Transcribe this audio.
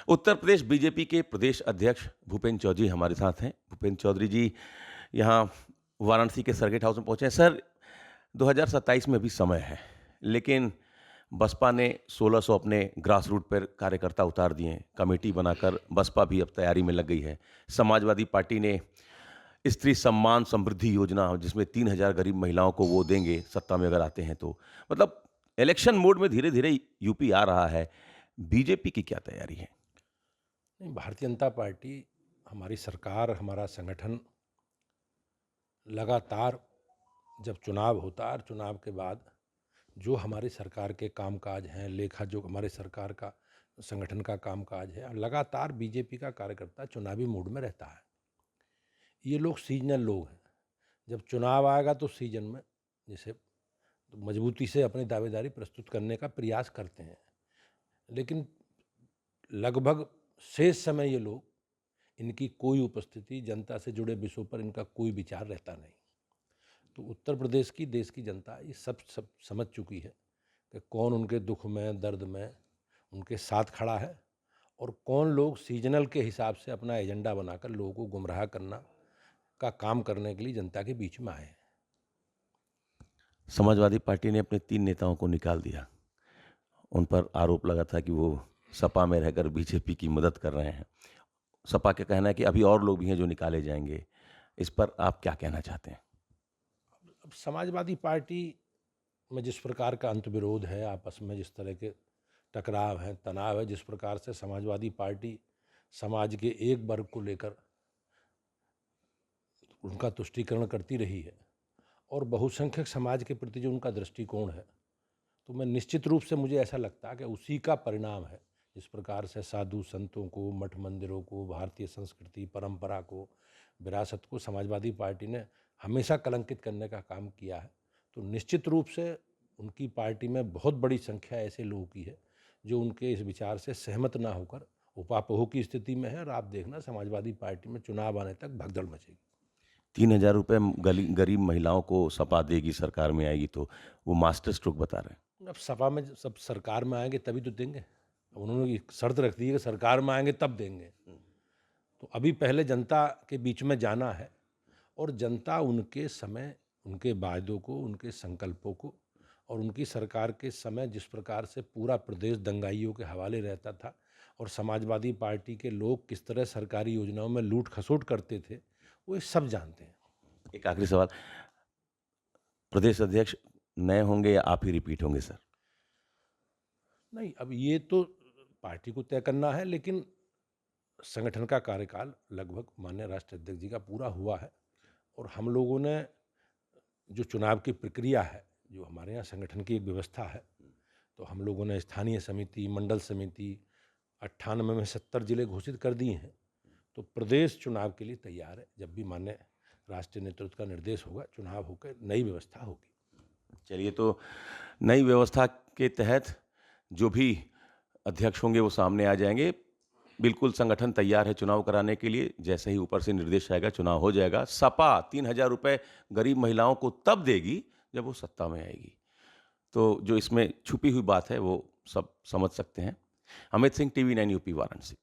Uttar Pradesh BJP के प्रदेश अध्यक्ष भूपेंद्र चौधरी हमारे साथ हैं। भूपेंद्र चौधरी जी यहाँ वाराणसी के सर्किट हाउस में पहुँचे हैं। सर, 2027 में भी समय है, लेकिन बसपा ने 1600 अपने ग्रास रूट पर कार्यकर्ता उतार दिए हैं। कमेटी बनाकर बसपा भी अब तैयारी में लग गई है। समाजवादी पार्टी ने स्त्री सम्मान समृद्धि योजना, जिसमें 3000 गरीब महिलाओं को वो देंगे सत्ता में अगर आते हैं तो। मतलब इलेक्शन मोड में धीरे धीरे यूपी आ रहा है। बीजेपी की क्या तैयारी है? नहीं, भारतीय जनता पार्टी, हमारी सरकार, हमारा संगठन लगातार जब चुनाव होता है और चुनाव के बाद जो हमारी सरकार के कामकाज हैं, लेखा जो हमारे सरकार का संगठन का कामकाज है, लगातार बीजेपी का कार्यकर्ता चुनावी मूड में रहता है। ये लोग सीजनल लोग हैं। जब चुनाव आएगा तो सीजन में जैसे तो मजबूती से अपनी दावेदारी प्रस्तुत करने का प्रयास करते हैं, लेकिन लगभग शेष समय ये लोग, इनकी कोई उपस्थिति, जनता से जुड़े विषयों पर इनका कोई विचार रहता नहीं। तो उत्तर प्रदेश की, देश की जनता ये सब समझ चुकी है कि कौन उनके दुख में, दर्द में उनके साथ खड़ा है और कौन लोग सीजनल के हिसाब से अपना एजेंडा बनाकर लोगों को गुमराह करना का काम करने के लिए जनता के बीच में आए हैं। समाजवादी पार्टी ने अपने 3 नेताओं को निकाल दिया। उन पर आरोप लगा था कि वो सपा में रहकर बीजेपी की मदद कर रहे हैं। सपा का कहना है कि अभी और लोग भी हैं जो निकाले जाएंगे। इस पर आप क्या कहना चाहते हैं? अब समाजवादी पार्टी में जिस प्रकार का अंतर्विरोध है, आपस में जिस तरह के टकराव हैं, तनाव है, जिस प्रकार से समाजवादी पार्टी समाज के एक वर्ग को लेकर उनका तुष्टीकरण करती रही है और बहुसंख्यक समाज के प्रति जो उनका दृष्टिकोण है, तो मैं निश्चित रूप से, मुझे ऐसा लगता है कि उसी का परिणाम है। जिस प्रकार से साधु संतों को, मठ मंदिरों को, भारतीय संस्कृति परंपरा को, विरासत को समाजवादी पार्टी ने हमेशा कलंकित करने का काम किया है, तो निश्चित रूप से उनकी पार्टी में बहुत बड़ी संख्या ऐसे लोगों की है जो उनके इस विचार से सहमत ना होकर उपापोह की स्थिति में है। और आप देखना, समाजवादी पार्टी में चुनाव आने तक भगदड़ मचेगी। 3000 रुपये गरीब महिलाओं को सपा देगी, सरकार में आएगी तो। वो मास्टर स्ट्रोक बता रहे हैं। अब सपा में सब सरकार में आएंगे तभी तो देंगे। अब उन्होंने एक शर्त रख दी है कि सरकार में आएंगे तब देंगे। तो अभी पहले जनता के बीच में जाना है और जनता उनके समय, उनके वायदों को, उनके संकल्पों को और उनकी सरकार के समय जिस प्रकार से पूरा प्रदेश दंगाइयों के हवाले रहता था और समाजवादी पार्टी के लोग किस तरह सरकारी योजनाओं में लूट खसोट करते थे, वो ये सब जानते हैं। एक आखिरी सवाल, प्रदेश अध्यक्ष नए होंगे या आप ही रिपीट होंगे सर? नहीं, अब ये तो पार्टी को तय करना है, लेकिन संगठन का कार्यकाल लगभग माननीय राष्ट्रीय अध्यक्ष जी का पूरा हुआ है और हम लोगों ने जो चुनाव की प्रक्रिया है, जो हमारे यहाँ संगठन की एक व्यवस्था है, तो हम लोगों ने स्थानीय समिति, मंडल समिति 98 में 70 जिले घोषित कर दिए हैं। तो प्रदेश चुनाव के लिए तैयार है। जब भी माननीय राष्ट्रीय नेतृत्व का निर्देश होगा, चुनाव होकर नई व्यवस्था होगी। चलिए, तो नई व्यवस्था के तहत जो भी अध्यक्ष होंगे वो सामने आ जाएंगे। बिल्कुल संगठन तैयार है चुनाव कराने के लिए। जैसे ही ऊपर से निर्देश आएगा, चुनाव हो जाएगा। सपा 3000 रुपये गरीब महिलाओं को तब देगी जब वो सत्ता में आएगी। तो जो इसमें छुपी हुई बात है वो सब समझ सकते हैं। Amit Singh, TV9 UP, Varanasi.